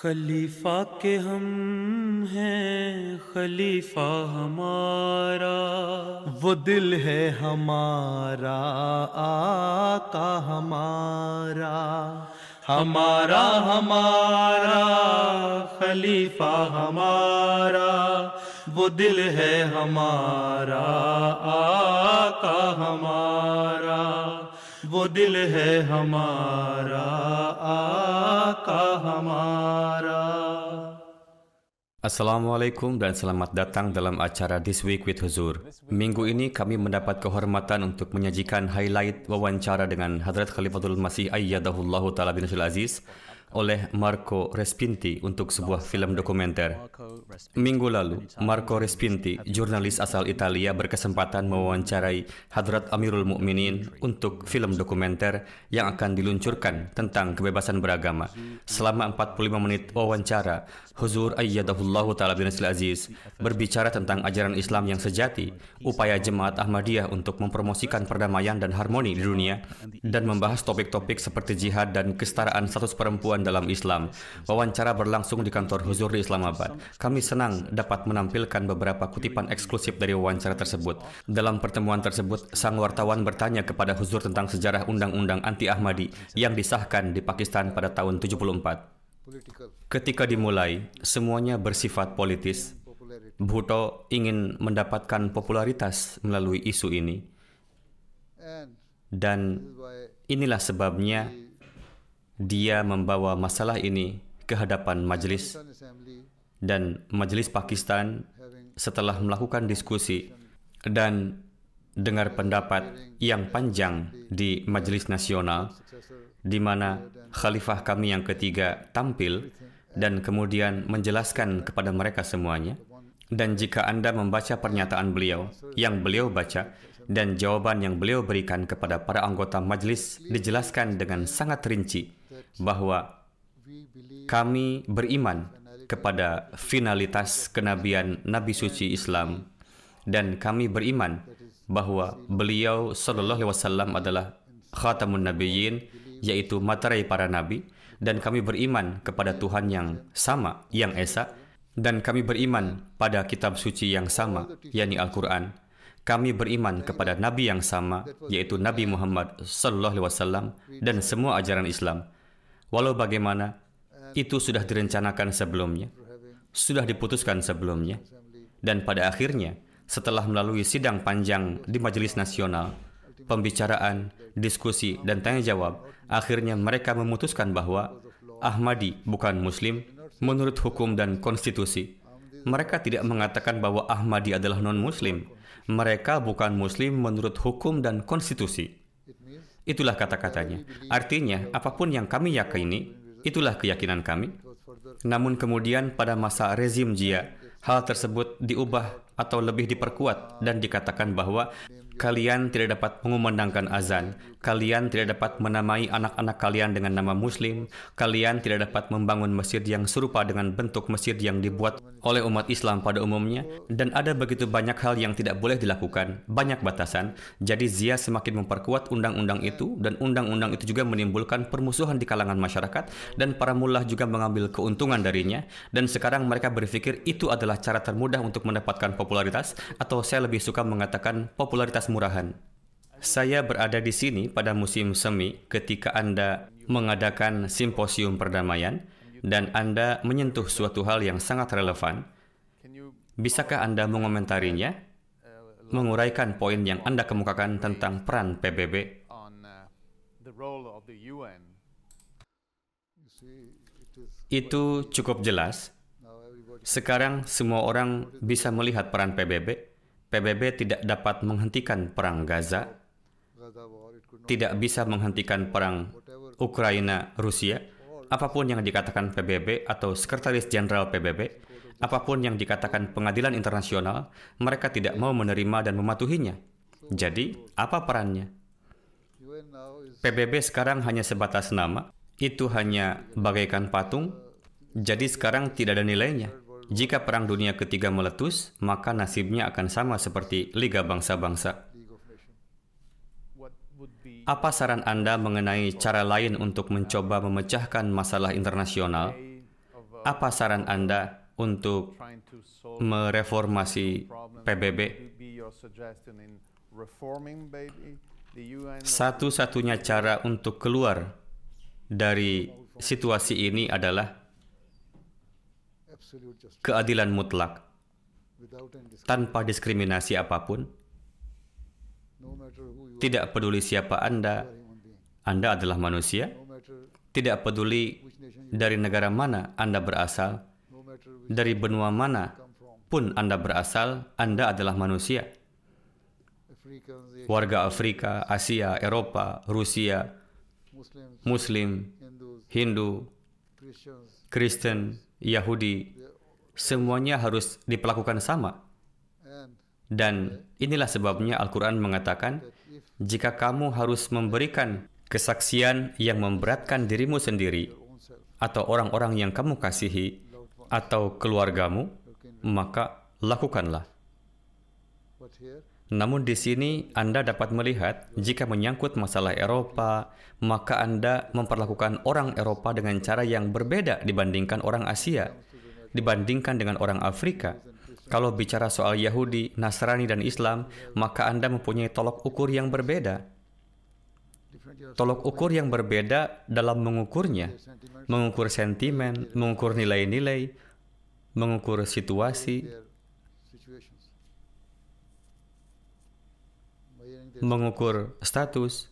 खलीफा के हम हैं, खलीफा हमारा, वो दिल है हमारा, आका हमारा, हमारा हमारा खलीफा हमारा, वो दिल है हमारा, आका हमारा, वो दिल है हमारा, आका हमारा. Assalamualaikum dan selamat datang dalam acara This Week with Huzur. Minggu ini kami mendapat kehormatan untuk menyajikan highlight wawancara dengan Hadrat Khalifatul Masih Ayyadahullahu Ta'ala bin Nasrul Aziz oleh Marco Respinti untuk sebuah film dokumenter. Minggu lalu, Marco Respinti, jurnalis asal Italia, berkesempatan mewawancarai Hadrat Amirul Mukminin untuk film dokumenter yang akan diluncurkan tentang kebebasan beragama. Selama 45 menit wawancara, Huzur Ayyadahullahu Ta'ala bin Nasrul Aziz berbicara tentang ajaran Islam yang sejati, upaya Jemaat Ahmadiyah untuk mempromosikan perdamaian dan harmoni di dunia, dan membahas topik-topik seperti jihad dan kesetaraan status perempuan dalam Islam. Wawancara berlangsung di kantor Huzur di Islamabad. Kami senang dapat menampilkan beberapa kutipan eksklusif dari wawancara tersebut. Dalam pertemuan tersebut, sang wartawan bertanya kepada Huzur tentang sejarah undang-undang anti-Ahmadi yang disahkan di Pakistan pada tahun 74. Ketika dimulai, semuanya bersifat politis. Bhutto ingin mendapatkan popularitas melalui isu ini. Dan inilah sebabnya dia membawa masalah ini ke hadapan majelis. Dan majelis Pakistan setelah melakukan diskusi dan dengar pendapat yang panjang di majelis nasional, di mana khalifah kami yang ketiga tampil dan kemudian menjelaskan kepada mereka semuanya. Dan jika Anda membaca pernyataan beliau yang beliau baca dan jawaban yang beliau berikan kepada para anggota majelis, dijelaskan dengan sangat rinci bahwa kami beriman kepada finalitas kenabian Nabi suci Islam, dan kami beriman bahwa beliau sallallahu alaihi wasallam adalah khatamun nabiyyin, yaitu materai para nabi, dan kami beriman kepada Tuhan yang sama, yang esa, dan kami beriman pada kitab suci yang sama, yakni Al-Quran. Kami beriman kepada nabi yang sama, yaitu Nabi Muhammad sallallahu alaihi wasallam, dan semua ajaran Islam. Walau bagaimana, itu sudah direncanakan sebelumnya, sudah diputuskan sebelumnya, dan pada akhirnya, setelah melalui sidang panjang di Majelis Nasional, pembicaraan, diskusi, dan tanya jawab, akhirnya mereka memutuskan bahwa Ahmadi bukan Muslim menurut hukum dan konstitusi. Mereka tidak mengatakan bahwa Ahmadi adalah non-Muslim. Mereka bukan Muslim menurut hukum dan konstitusi. Itulah kata-katanya. Artinya, apapun yang kami yakini, itulah keyakinan kami. Namun kemudian pada masa rezim Jia, hal tersebut diubah atau lebih diperkuat dan dikatakan bahwa kalian tidak dapat mengumandangkan azan, kalian tidak dapat menamai anak-anak kalian dengan nama Muslim, kalian tidak dapat membangun masjid yang serupa dengan bentuk masjid yang dibuat oleh umat Islam pada umumnya, dan ada begitu banyak hal yang tidak boleh dilakukan, banyak batasan. Jadi Zia semakin memperkuat undang-undang itu, dan undang-undang itu juga menimbulkan permusuhan di kalangan masyarakat, dan para mullah juga mengambil keuntungan darinya, dan sekarang mereka berpikir itu adalah cara termudah untuk mendapatkan popularitas, atau saya lebih suka mengatakan popularitas murahan. Saya berada di sini pada musim semi ketika Anda mengadakan simposium perdamaian dan Anda menyentuh suatu hal yang sangat relevan. Bisakah Anda mengomentarinya? Menguraikan poin yang Anda kemukakan tentang peran PBB? Itu cukup jelas. Sekarang semua orang bisa melihat peran PBB. PBB tidak dapat menghentikan perang Gaza, tidak bisa menghentikan perang Ukraina-Rusia. Apapun yang dikatakan PBB atau Sekretaris Jenderal PBB, apapun yang dikatakan pengadilan internasional, mereka tidak mau menerima dan mematuhinya. Jadi, apa perannya? PBB sekarang hanya sebatas nama, itu hanya bagaikan patung, jadi sekarang tidak ada nilainya. Jika Perang Dunia Ketiga meletus, maka nasibnya akan sama seperti Liga Bangsa-Bangsa. Apa saran Anda mengenai cara lain untuk mencoba memecahkan masalah internasional? apa saran Anda untuk mereformasi PBB? Satu-satunya cara untuk keluar dari situasi ini adalah keadilan mutlak, tanpa diskriminasi apapun. Tidak peduli siapa Anda adalah manusia. Tidak peduli dari negara mana Anda berasal, dari benua mana pun Anda berasal, Anda adalah manusia. Warga Afrika, Asia, Eropa, Rusia, Muslim, Hindu, Kristen, Yahudi, semuanya harus diperlakukan sama. Dan inilah sebabnya Al-Quran mengatakan, jika kamu harus memberikan kesaksian yang memberatkan dirimu sendiri, atau orang-orang yang kamu kasihi, atau keluargamu, maka lakukanlah. Namun di sini Anda dapat melihat, jika menyangkut masalah Eropa, maka Anda memperlakukan orang Eropa dengan cara yang berbeda dibandingkan orang Asia, dibandingkan dengan orang Afrika. Kalau bicara soal Yahudi, Nasrani, dan Islam, maka Anda mempunyai tolok ukur yang berbeda. Tolok ukur yang berbeda dalam mengukurnya, mengukur sentimen, mengukur nilai-nilai, mengukur situasi, mengukur status.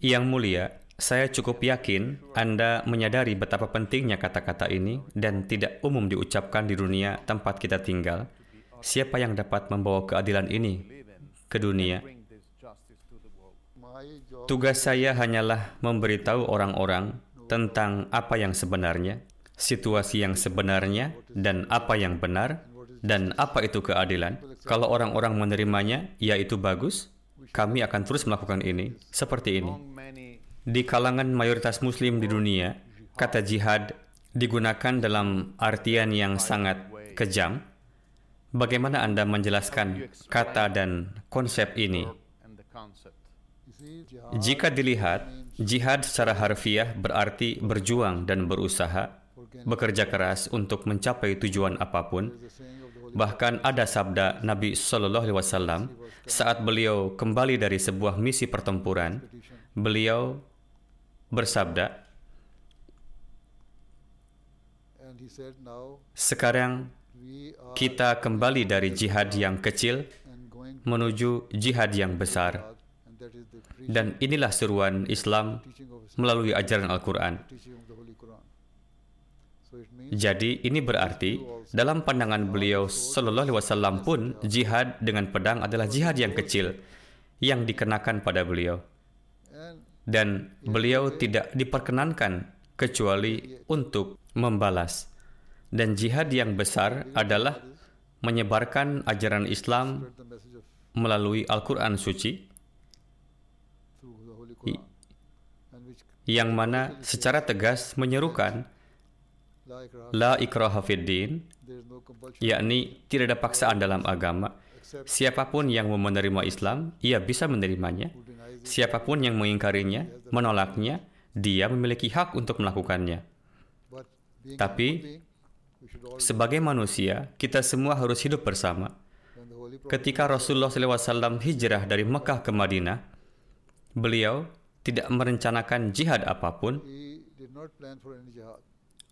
Yang mulia, saya cukup yakin Anda menyadari betapa pentingnya kata-kata ini dan tidak umum diucapkan di dunia tempat kita tinggal. Siapa yang dapat membawa keadilan ini ke dunia? Tugas saya hanyalah memberitahu orang-orang tentang apa yang sebenarnya, situasi yang sebenarnya, dan apa yang benar, dan apa itu keadilan. Kalau orang-orang menerimanya, ya itu bagus. Kami akan terus melakukan ini, seperti ini. Di kalangan mayoritas Muslim di dunia, kata jihad digunakan dalam artian yang sangat kejam. Bagaimana Anda menjelaskan kata dan konsep ini? Jika dilihat, jihad secara harfiah berarti berjuang dan berusaha, bekerja keras untuk mencapai tujuan apapun. Bahkan ada sabda Nabi Shallallahu Alaihi Wasallam saat beliau kembali dari sebuah misi pertempuran, beliau bersabda, sekarang kita kembali dari jihad yang kecil menuju jihad yang besar. Dan inilah seruan Islam melalui ajaran Al-Quran. Jadi ini berarti dalam pandangan beliau Sallallahu Alaihi Wasallam pun jihad dengan pedang adalah jihad yang kecil yang dikenakan pada beliau. Dan beliau tidak diperkenankan kecuali untuk membalas. Dan jihad yang besar adalah menyebarkan ajaran Islam melalui Al-Quran suci, yang mana secara tegas menyerukan La ikraha fid din, yakni tidak ada paksaan dalam agama. Siapapun yang mau menerima Islam, ia bisa menerimanya. Siapapun yang mengingkarinya, menolaknya, dia memiliki hak untuk melakukannya. Tapi, sebagai manusia, kita semua harus hidup bersama. Ketika Rasulullah SAW hijrah dari Mekah ke Madinah, beliau tidak merencanakan jihad apapun.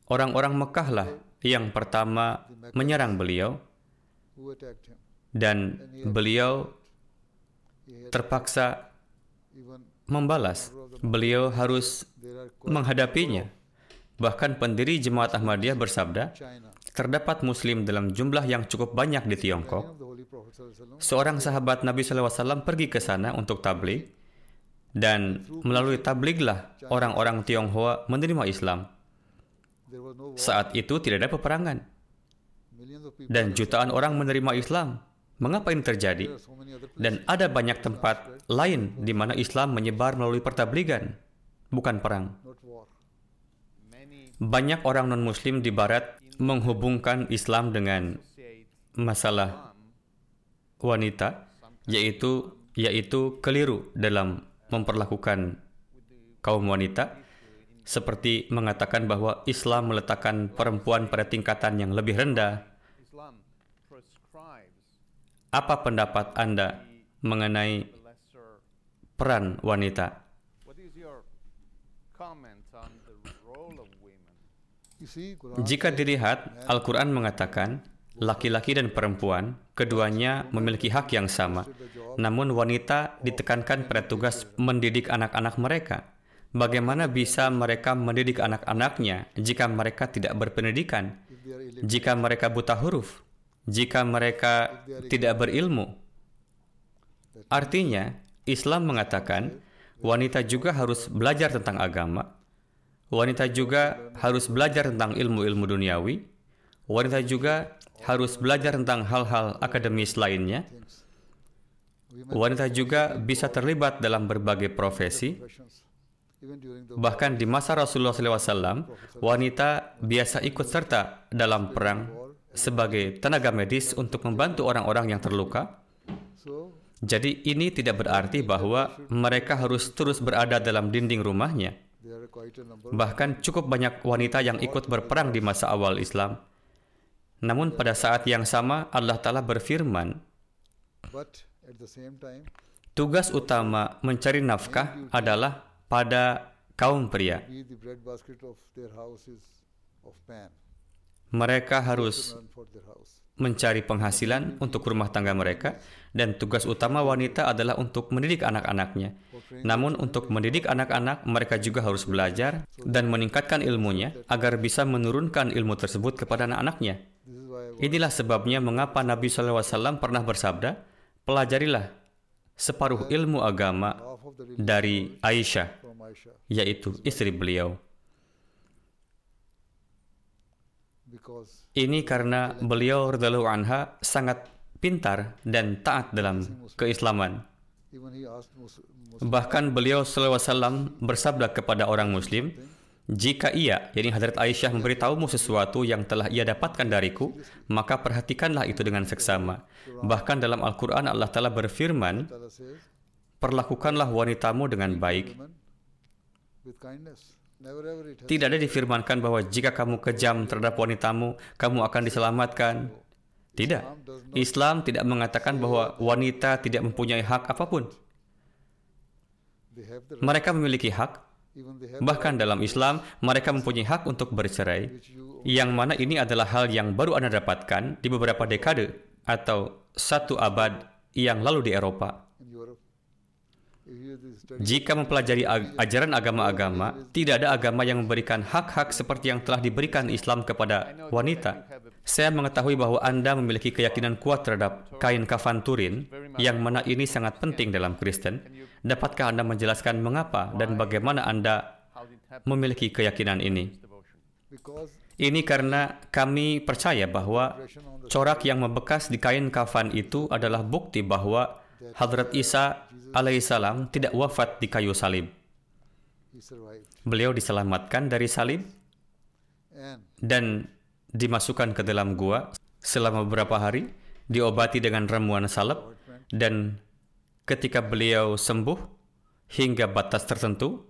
Orang-orang Mekah lah yang pertama menyerang beliau, dan beliau terpaksa membalas. Beliau harus menghadapinya. Bahkan pendiri Jemaat Ahmadiyah bersabda, terdapat Muslim dalam jumlah yang cukup banyak di Tiongkok. Seorang sahabat Nabi SAW pergi ke sana untuk tabligh, dan melalui tabliglah orang-orang Tionghoa menerima Islam. Saat itu tidak ada peperangan, dan jutaan orang menerima Islam. Mengapa ini terjadi? Dan ada banyak tempat lain di mana Islam menyebar melalui pertabligan, bukan perang. Banyak orang non-Muslim di Barat menghubungkan Islam dengan masalah wanita, yaitu keliru dalam memperlakukan kaum wanita. seperti mengatakan bahwa Islam meletakkan perempuan pada tingkatan yang lebih rendah. Islam prescribes Apa pendapat Anda mengenai the lesser. peran wanita? What is your comment on the role of women? You see, Quran Jika dilihat, Al-Quran mengatakan laki-laki dan perempuan keduanya memiliki hak yang sama. Namun wanita ditekankan pada tugas mendidik anak-anak mereka. Bagaimana bisa mereka mendidik anak-anaknya jika mereka tidak berpendidikan, if they are illiterate, jika mereka buta huruf, jika mereka tidak berilmu? Artinya, Islam mengatakan wanita juga harus belajar tentang agama, wanita juga harus belajar tentang ilmu-ilmu duniawi, wanita juga harus belajar tentang hal-hal akademis lainnya, things. wanita juga bisa terlibat dalam berbagai profesi. Professions. Even during the Bahkan di masa Rasulullah SAW, wanita biasa ikut serta dalam perang sebagai tenaga medis untuk membantu orang-orang yang terluka. so Jadi ini tidak berarti bahwa mereka harus terus berada dalam dinding rumahnya. there are quite a number. Bahkan cukup banyak wanita yang ikut berperang di masa awal Islam. Namun pada saat yang sama Allah Ta'ala berfirman, But at the same time, tugas utama mencari nafkah adalah pada kaum pria. be the breadbasket of their house is of man. Mereka harus Earn for their house. mencari penghasilan untuk rumah tangga mereka, dan tugas utama wanita adalah untuk mendidik anak-anaknya. Namun untuk mendidik anak-anak, mereka juga harus belajar dan meningkatkan ilmunya agar bisa menurunkan ilmu tersebut kepada anak-anaknya. This is why Inilah sebabnya mengapa Nabi SAW pernah bersabda, pelajarilah separuh ilmu agama half of the religion dari Aisyah, from Aisha, yaitu istri beliau. because Ini karena beliau radhiyallahu anha sangat pintar dan taat dalam keislaman. even he asked Bahkan beliau SAW bersabda kepada orang Muslim, jika ia, yakni Hadrat Aisyah, memberitahumu sesuatu yang telah ia dapatkan dariku, maka perhatikanlah itu dengan seksama. Bahkan dalam Al-Quran Allah Ta'ala berfirman, Allah says, perlakukanlah wanitamu dengan baik. women with kindness. Never ever it has Tidak ada difirmankan bahwa jika kamu kejam terhadap wanitamu, kamu akan diselamatkan. Tidak. Islam tidak mengatakan bahwa wanita tidak mempunyai hak apapun. they have the Mereka memiliki hak. even they have Bahkan dalam Islam, mereka mempunyai hak untuk bercerai, which you yang mana ini adalah hal yang baru Anda dapatkan di beberapa dekade atau 1 abad yang lalu di Eropa. in Europe. If you study Jika mempelajari ajaran agama-agama, tidak ada agama yang memberikan hak-hak seperti yang telah diberikan Islam kepada wanita. Saya mengetahui bahwa Anda memiliki keyakinan kuat terhadap kain kafan Turin, yang mana ini sangat penting dalam Kristen. Dapatkah Anda menjelaskan mengapa dan bagaimana Anda how did it happen memiliki keyakinan ini? devotion. Because Ini karena kami percaya bahwa corak yang membekas di kain kafan itu adalah bukti bahwa Hadrat Isa alaihissalam tidak wafat di kayu salib. he survived Beliau diselamatkan dari salib and dan dimasukkan ke dalam gua selama beberapa hari, diobati dengan ramuan salep, dan ketika beliau sembuh hingga batas tertentu,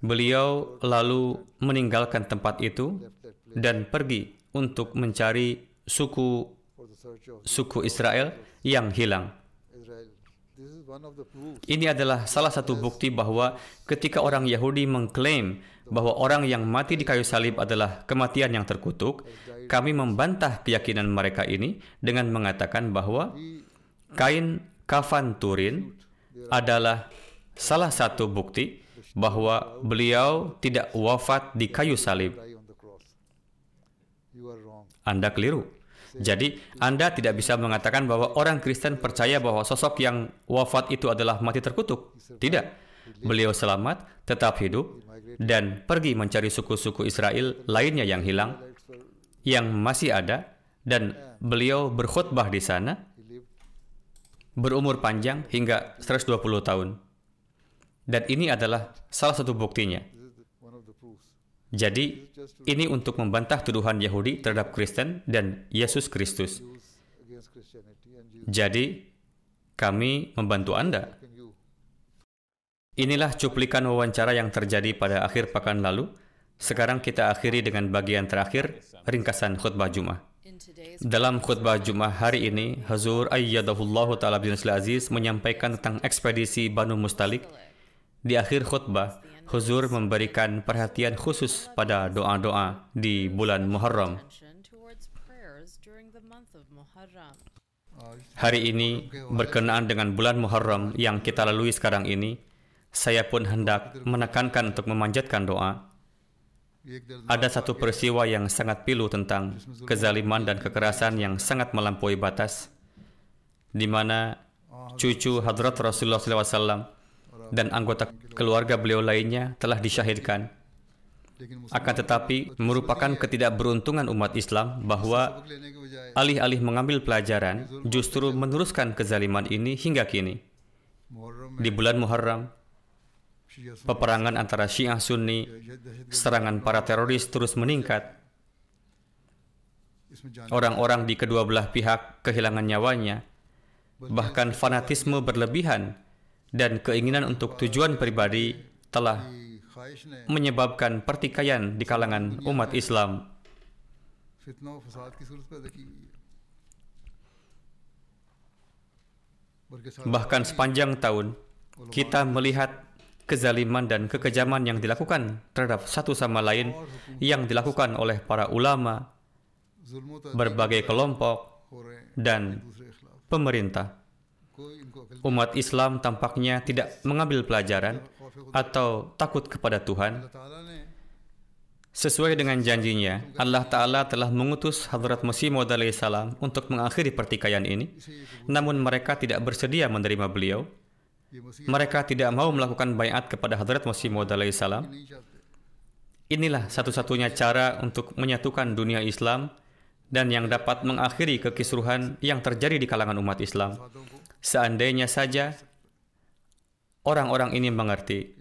beliau lalu meninggalkan tempat itu left that place dan pergi untuk mencari suku for the search of Israel yang hilang. Israel. This is one of the proofs Ini adalah salah satu bukti bahwa ketika orang Yahudi mengklaim bahwa orang yang mati di kayu salib adalah kematian yang terkutuk, kami membantah keyakinan mereka ini dengan mengatakan bahwa kain kafan Turin adalah salah satu bukti bahwa beliau tidak wafat di kayu salib. die on the cross. You are wrong. Anda keliru. Jadi, Anda tidak bisa mengatakan bahwa orang Kristen percaya bahwa sosok yang wafat itu adalah mati terkutuk. Tidak. Beliau selamat, tetap hidup, dan pergi mencari suku-suku Israel lainnya yang hilang, Lights were yang masih ada, dan beliau berkhutbah di sana, he lived. berumur panjang hingga 120 tahun. Dan ini adalah salah satu buktinya. This is one of the proofs. Jadi, ini untuk membantah tuduhan Yahudi terhadap Kristen dan Yesus Kristus. Jews against Christianity and Jews Jadi, kami membantu Anda helping you. Inilah cuplikan wawancara yang terjadi pada akhir pekan lalu. Sekarang kita akhiri dengan bagian terakhir, ringkasan khutbah Jumat. Dalam khutbah Jumat hari ini, Hazur Ayyadahullahu Ta'ala bin Aziz menyampaikan tentang ekspedisi Banu Mustalik. Di akhir khutbah, Hazur memberikan perhatian khusus pada doa-doa di bulan Muharram. Hari ini, berkenaan dengan bulan Muharram yang kita lalui sekarang ini, saya pun hendak menekankan untuk memanjatkan doa. Ada satu peristiwa yang sangat pilu tentang kezaliman dan kekerasan yang sangat melampaui batas, di mana cucu Hadrat Rasulullah SAW dan anggota keluarga beliau lainnya telah disyahidkan. Akan tetapi, merupakan ketidakberuntungan umat Islam bahwa alih-alih mengambil pelajaran, justru meneruskan kezaliman ini hingga kini. Di bulan Muharram, peperangan antara Syiah Sunni, serangan para teroris terus meningkat. Orang-orang di kedua belah pihak kehilangan nyawanya, bahkan fanatisme berlebihan dan keinginan untuk tujuan pribadi telah menyebabkan pertikaian di kalangan umat Islam. Bahkan sepanjang tahun, kita melihat kezaliman dan kekejaman yang dilakukan terhadap satu sama lain yang dilakukan oleh para ulama, berbagai kelompok, dan pemerintah. Umat Islam tampaknya tidak mengambil pelajaran atau takut kepada Tuhan. Sesuai dengan janjinya, Allah Ta'ala telah mengutus Hadrat Masih Maud alaihissalam untuk mengakhiri pertikaian ini, namun mereka tidak bersedia menerima beliau. Mereka tidak mau melakukan baiat kepada Hadrat Masih Maud alaihissalam. Inilah satu-satunya cara untuk menyatukan dunia Islam dan yang dapat mengakhiri kekisruhan yang terjadi di kalangan umat Islam. Seandainya saja orang-orang ini mengerti.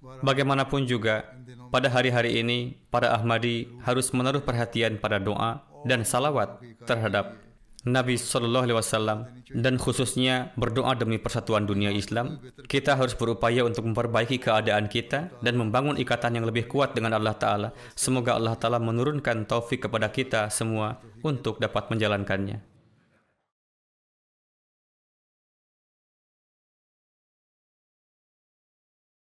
Bagaimanapun juga, pada hari-hari ini, para Ahmadi harus menaruh perhatian pada doa dan salawat terhadap Nabi SAW, dan khususnya berdoa demi persatuan dunia Islam. Kita harus berupaya untuk memperbaiki keadaan kita dan membangun ikatan yang lebih kuat dengan Allah Ta'ala. Semoga Allah Ta'ala menurunkan taufik kepada kita semua untuk dapat menjalankannya.